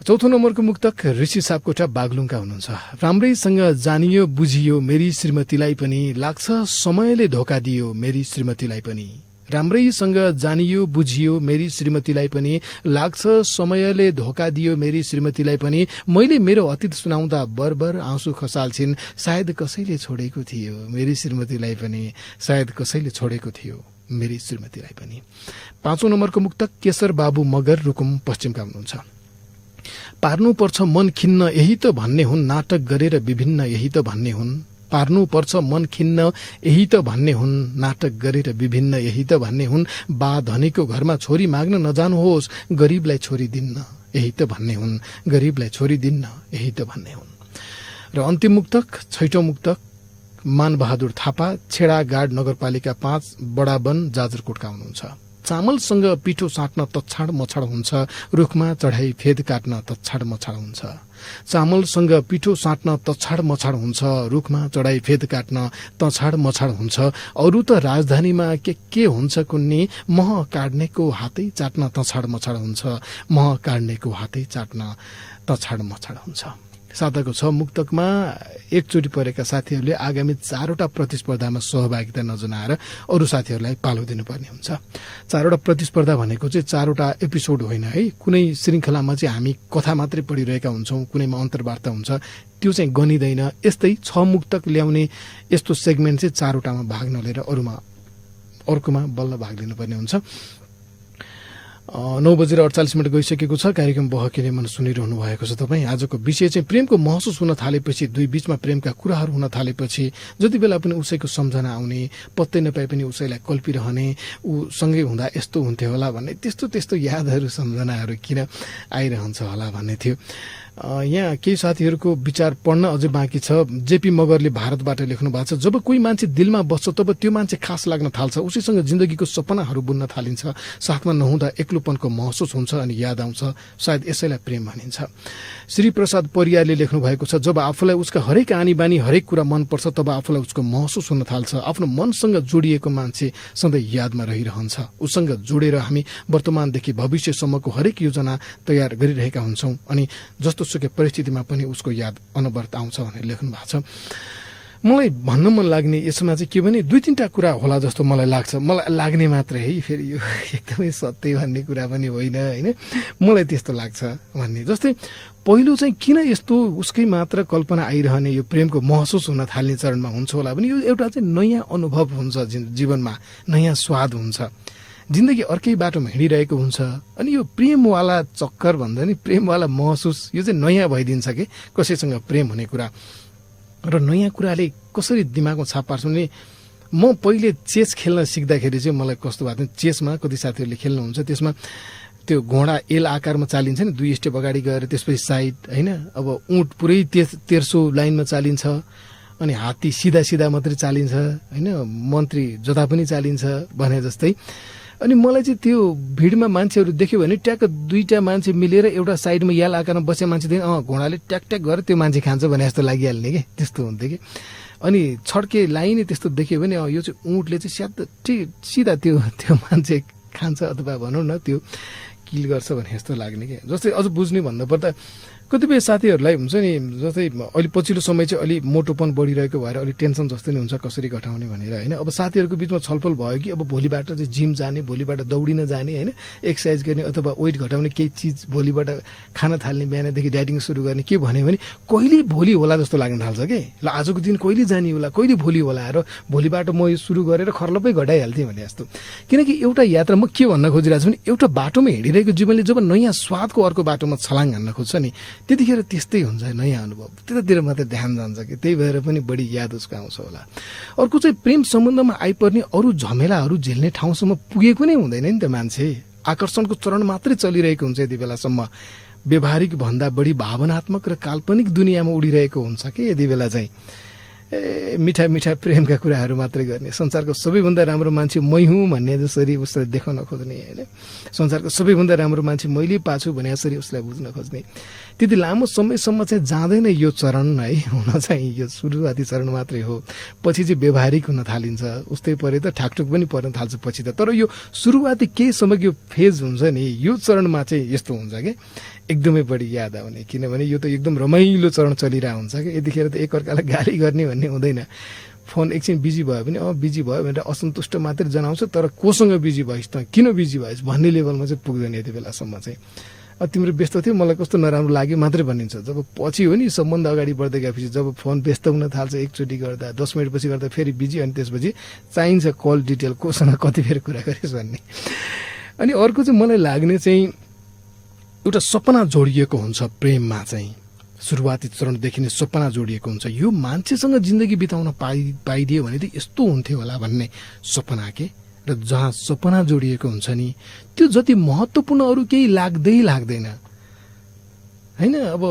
चौथो नम्बरको मुक्तक ऋषि सापकोटा बागलुङका हुनुहुन्छ। राम्रैसँग जानियो बुझियो मेरी श्रीमतीलाई पनि, लाग्छ समयले धोका दियो मेरी श्रीमतीलाई पनि, राम्रैसँग जानियो बुझियो मेरी श्रीमतीलाई पनि, लाग्छ समयले धोका दियो मेरी श्रीमतीलाई पनि, मैले मेरो अतीत सुनाउँदा बरबर आँसु खसाल्छिन्, सायद कसैले छोडेको थियो मेरी श्रीमतीलाई पनि, सायद कसैले छोडेको थियो मेरी श्रीमतीलाई पनि। 5औं नम्बरको मुक्तक केशर बाबु मगर रुकुम पश्चिमका हुनुहुन्छ। पार्नुपर्छ मन खिन्न यही त भन्ने हुन्, नाटक गरेर विभिन्न यही त भन्ने हुन्। पार्नुपर्छ मन खिन्न यही त भन्ने हुन्, नाटक गरेर विभिन्न यही त भन्ने हुन्। बा धनीको घरमा छोरी माग्न नजानुहोस्, गरीबलाई छोरी दिन्न यही त भन्ने हुन्, गरीबलाई छोरी दिन्न यही त भन्ने हुन्। र अन्तिम मुक्तक 6औं मुक्तक मान बहादुर थापा छेडागाड नगरपालिका 5 बडावन जाजरकोटका हुनुहुन्छ। चामलसँग पिठो साट्न तछाड मछाड हुन्छ, रुखमा चढाई फेद काट्न तछाड मछाड हुन्छ। चामलसँग पिठो साट्न तछाड मछाड हुन्छ, रुखमा चढाई फेद काट्न तछाड मछाड हुन्छ। अरू त राजधानीमा के हुन्छ कुन्नी, मह काट्नेको हातै चाट्न तछाड मछाड हुन्छ, मह काट्नेको हातै चाट्न तछाड मछाड हुन्छ। साताको 6 मुक्तकमा एकचोटि परेका साथीहरूले आगामी 4वटा प्रतिस्पर्धामा सहभागिता नजनाएर अरू साथीहरूलाई पालो दिनुपर्ने हुन्छ। 4वटा प्रतिस्पर्धा भनेको चाहिँ 4वटा एपिसोड होइन है, कुनै श्रृङ्खलामा चाहिँ हामी कथा मात्रै पढिरहेका हुन्छौं, कुनैमा अन्तर्वार्ता हुन्छ, त्यो चाहिँ गनिँदैन। यस्तै 6 मुक्तक ल्याउने यस्तो सेगमेन्ट चाहिँ 4वटामा भाग नलिएर अर्कोमा बल्ल भाग लिनुपर्ने हुन्छ। 9:48 गइसकेको छ। कार्यक्रम बहकिने मन सुनिरहनु भएको छ तपाईँ। आजको विषय चाहिँ प्रेमको महसुस हुन थालेपछि, दुई बीचमा प्रेमका कुराहरू हुन थालेपछि जति बेला पनि उसैको सम्झना आउने, पत्तै नपाए पनि उसैलाई कल्पिरहने, ऊ सँगै हुँदा यस्तो हुन्थ्यो होला भन्ने त्यस्तो यादहरू सम्झनाहरू किन आइरहन्छ होला भन्ने थियो। यहाँ केही साथीहरूको विचार पढ्न अझै बाँकी छ। जेपी मगरले भारतबाट लेख्नु भएको छ, जब कोही मान्छे दिलमा बस्छ तब त्यो मान्छे खास लाग्न थाल्छ, उसैसँग जिन्दगीको सपनाहरू बुन्न थालिन्छ, साथमा नहुँदा एक्लोपनको महसुस हुन्छ अनि याद आउँछ, सायद यसैलाई प्रेम भनिन्छ। श्री प्रसाद परियारले लेख्नु भएको छ, जब आफूलाई उसका हरेक आनी बानी हरेक कुरा मनपर्छ तब आफूलाई उसको महसुस हुन थाल्छ, आफ्नो मनसँग जोडिएको मान्छे सधैँ यादमा रहिरहन्छ, उसँग जोडेर हामी वर्तमानदेखि भविष्यसम्मको हरेक योजना तयार गरिरहेका हुन्छौं अनि जस्तो सुकै परिस्थितिमा पनि उसको याद अनवरत आउँछ भनेर लेख्नु भएको छ। मलाई भन्न मन लाग्ने यसमा चाहिँ के भने 2-3टा कुरा होला जस्तो मलाई लाग्छ। मलाई लाग्ने मात्र है, फेरि यो एकदमै सत्य भन्ने कुरा पनि होइन हैन, मलाई त्यस्तो लाग्छ भन्ने। जस्तै पहिलो चाहिँ किन यस्तो उसकै मात्र कल्पना आइरहने यो प्रेमको महसुस हुन थाल्ने चरणमा हुन्छ होला भने यो एउटा चाहिँ नयाँ अनुभव हुन्छ, जीवनमा नयाँ स्वाद हुन्छ, जिन्दगी अर्कै बाटोमा हिँडिरहेको हुन्छ अनि यो प्रेमवाला चक्कर भन्दा नि प्रेमवाला महसुस यो चाहिँ नयाँ भइदिन्छ कि कसैसँग प्रेम हुने कुरा। र नयाँ कुराले कसरी दिमागमा छाप पार्छ भने म पहिले चेस खेल्न सिक्दाखेरि चाहिँ मलाई कस्तो भएको थियो, चेसमा कति साथीहरूले खेल्नुहुन्छ, त्यसमा त्यो घोडा एल आकारमा चालिन्छ नि, 2 स्टेप अगाडि गएर त्यसपछि साइड होइन, अब ऊँट पुरै तेर्सो लाइनमा चालिन्छ अनि हात्ती सिधा सिधा मात्रै चालिन्छ होइन, मन्त्री जता पनि चालिन्छ भने जस्तै। अनि मलाई चाहिँ त्यो भिडमा मान्छेहरू देख्यो भने ट्याक्क 2टा मान्छे मिलेर एउटा साइडमा याल आकारमा बसेको मान्छे देख्यो, घोडाले ट्याक ट्याक गरेर त्यो मान्छे खान्छ भने जस्तो लागिहाल्ने कि त्यस्तो हुन्थ्यो कि। अनि छड्के लाइनै त्यस्तो देख्यो भने यो चाहिँ ऊँटले चाहिँ सिधा त्यो मान्छे खान्छ अथवा भनौँ न त्यो किल गर्छ भने जस्तो लाग्ने कि। जस्तै अझ बुझ्ने भन्नुपर्दा कतिपय साथीहरूलाई हुन्छ नि, जस्तै अलि पछिल्लो समय चाहिँ अलि मोटोपन बढिरहेको भएर अलि टेन्सन जस्तो नै हुन्छ कसरी घटाउने भनेर होइन। अब साथीहरूको बिचमा छलफल भयो कि अब भोलिबाट चाहिँ जिम जाने, भोलिबाट दौडिन जाने होइन, एक्सर्साइज गर्ने अथवा वेट घटाउने केही चिज भोलिबाट खान थाल्ने, बिहानदेखि डाइटिङ सुरु गर्ने के भन्यो भने कहिले भोलि होला जस्तो लाग्न थाल्छ कि, ल आजको दिन कहिले जाने होला, कहिले भोलि होला र भोलिबाट म यो सुरु गरेर खर्लपै घटाइहाल्थेँ भने जस्तो। किनकि एउटा यात्रा म के भन्न खोजिरहेको छु भने एउटा बाटोमा हिँडिरहेको जीवनले जब नयाँ स्वादको अर्को बाटोमा छलाङ हान्न खोज्छ नि त्यतिखेर त्यस्तै हुन्छ, नयाँ अनुभव त्यतातिर मात्रै ध्यान जान्छ कि, त्यही भएर पनि बढी याद उसको आउँछ होला। अर्को चाहिँ प्रेम सम्बन्धमा आइपर्ने अरू झमेलाहरू झेल्ने ठाउँसम्म पुगेको नै हुँदैन नि त मान्छे, आकर्षणको चरण मात्रै चलिरहेको हुन्छ यति बेलासम्म, व्यवहारिक भन्दा बढी भावनात्मक र काल्पनिक दुनियाँमा उडिरहेको हुन्छ कि यति बेला चाहिँ। मिठा मिठा प्रेमका कुराहरू मात्रै गर्ने, संसारको सबैभन्दा राम्रो मान्छे मै हुँ भन्ने जसरी उसलाई देखाउन खोज्ने होइन, संसारको सबैभन्दा राम्रो मान्छे मैले पाछु भने यसरी उसलाई बुझ्न खोज्ने, त्यति लामो समयसम्म चाहिँ जाँदैन यो चरण है, हुन चाहिँ यो सुरुवाती चरण मात्रै हो, पछि चाहिँ व्यवहारिक हुन थालिन्छ, उस्तै परे त ठाकठुक पनि पर्न थाल्छ पछि त। तर यो सुरुवाती केही समय यो फेज हुन्छ नि, यो चरणमा चाहिँ यस्तो हुन्छ कि एकदमै बढी याद आउने, किनभने यो त एकदम रमाइलो चरण चलिरहेको हुन्छ कि, यतिखेर त एकअर्कालाई गाली गर्ने भन्ने हुँदैन, फोन एकछिन बिजी भयो भने बिजी भयो भनेर असन्तुष्ट मात्रै जनाउँछ, तर कोसँग बिजी भइस् त, किन बिजी भइस् भन्ने लेभलमा चाहिँ पुग्दैन यति बेलासम्म चाहिँ। तिम्रो व्यस्त थियो मलाई कस्तो नराम्रो लाग्यो मात्रै भनिन्छ। जब पछि हो नि सम्बन्ध अगाडि बढ्दै गएपछि जब फोन व्यस्त हुन थाल्छ एकचोटि गर्दा 10 मिनटपछि गर्दा फेरि बिजी अनि त्यसपछि चाहिन्छ कल डिटेल कोसँग कति बेर कुरा गरेस् भन्ने। अनि अर्को चाहिँ मलाई लाग्ने चाहिँ एउटा सपना जोडिएको हुन्छ प्रेममा चाहिँ सुरुवाती चरणदेखि नै सपना जोडिएको हुन्छ। यो मान्छेसँग जिन्दगी बिताउन पाइदियो भने त यस्तो हुन्थ्यो होला भन्ने सपना के र जहाँ सपना जोडिएको हुन्छ नि त्यो जति महत्त्वपूर्ण अरू केही लाग्दैन हैन। अब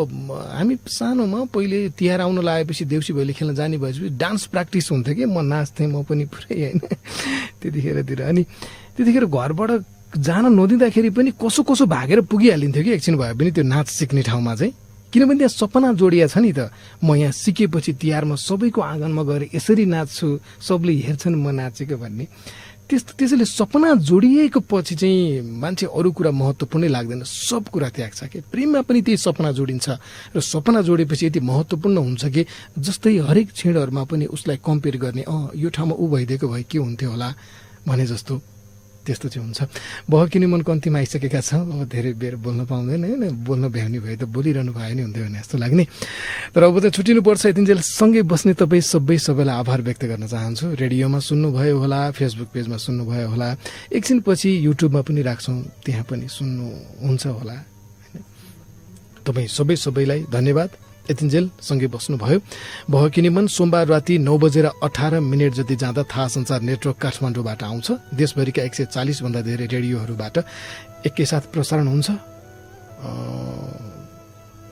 हामी सानोमा पहिले तिहार आउन लागेपछि देउसी भैली खेल्न जाने भएपछि डान्स प्र्याक्टिस हुन्थ्यो कि म नाच्थेँ म पनि पुरै हैन त्यतिखेरतिर। अनि त्यतिखेर घरबाट जान नदिँदाखेरि पनि कसो कसो भागेर पुगिहालिन्थ्यो कि एकछिन भए पनि त्यो नाच सिक्ने ठाउँमा चाहिँ, किनभने त्यहाँ सपना जोडिया छ नि त। म यहाँ सिकेपछि तिहारमा सबैको आँगनमा गएर यसरी नाच्छु सबले हेर्छन् म नाचेको भन्ने त्यसैले सपना जोडिएको पछि चाहिँ मान्छे अरू कुरा महत्त्वपूर्णै लाग्दैन, सब कुरा त्याग्छ के। प्रेममा पनि त्यही सपना जोडिन्छ र सपना जोडेपछि यति महत्त्वपूर्ण हुन्छ कि जस्तै हरेक क्षणहरूमा पनि उसलाई कम्पेयर गर्ने यो ठाउँमा ऊ भइदिएको भए के हुन्थ्यो होला भने जस्तो त्यस्तो चाहिँ हुन्छ। बहकिने मनको अन्तिम आइसकेका छौँ। अब धेरै बेर बोल्न पाउँदैन होइन, बोल्न भ्याउने भए त बोलिरहनु भयो नि हुन्थ्यो भने जस्तो लाग्ने। तर अब चाहिँ छुट्टिनुपर्छ। यतिन्जेल सँगै बस्ने सबैलाई आभार व्यक्त गर्न चाहन्छु। रेडियोमा सुन्नुभयो होला, फेसबुक पेजमा सुन्नुभयो होला, एकछिनपछि युट्युबमा पनि राख्छौँ त्यहाँ पनि सुन्नुहुन्छ होला। तपाईँ सबैलाई धन्यवाद। यतिन्जेल सँगै बस्नुभयो। बहकिने मन सोमबार राति 9:18 जति जाँदा थाहा संचार नेटवर्क काठमाडौँबाट आउँछ। देशभरिका 140 भन्दा धेरै रेडियोहरूबाट एकैसाथ प्रसारण हुन्छ।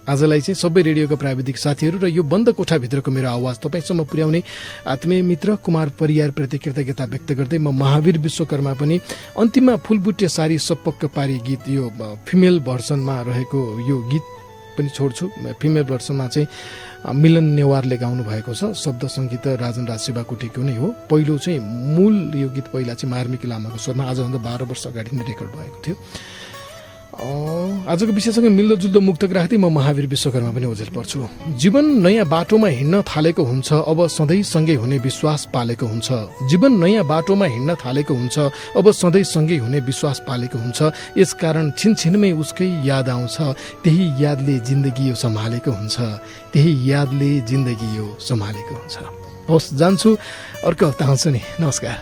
आजलाई चाहिँ सबै रेडियोका प्राविधिक साथीहरू र यो बन्द कोठाभित्रको मेरो आवाज तपाईँसम्म पुर्याउने आत्मीय मित्र कुमार परियारप्रति कृतज्ञता व्यक्त गर्दै म महावीर विश्वकर्मा पनि अन्तिममा फुलबुट्टे सारी सपक्क पारी गीत यो फिमेल भर्सनमा रहेको यो गीत पनि छोड्छु। फिमेल भर्सनमा चाहिँ मिलन नेवारले गाउनु भएको छ। शब्द सङ्गीत राजन राज शिवाकोटीको नै हो। पहिलो चाहिँ मूल यो गीत पहिला चाहिँ मार्मिक लामाको स्वरमा आजभन्दा 12 वर्ष अगाडि नै रेकर्ड भएको थियो। आजको विषयसँग मिल्दोजुल्दो मुक्तक राख्दै म महावीर विश्वकर्मा पनि ओझेल पर्छु। जीवन नयाँ बाटोमा हिँड्न थालेको हुन्छ, अब सधैँ सँगै हुने विश्वास पालेको हुन्छ। जीवन नयाँ बाटोमा हिँड्न थालेको हुन्छ, अब सधैँ सँगै हुने विश्वास पालेको हुन्छ। यसकारण छिनछिनमै उसकै याद आउँछ, त्यही यादले जिन्दगी यो सम्हालेको हुन्छ, त्यही यादले जिन्दगी यो सम्हालेको हुन्छ। होस् जान्छु, अर्को हप्ता आउँछु नि। नमस्कार।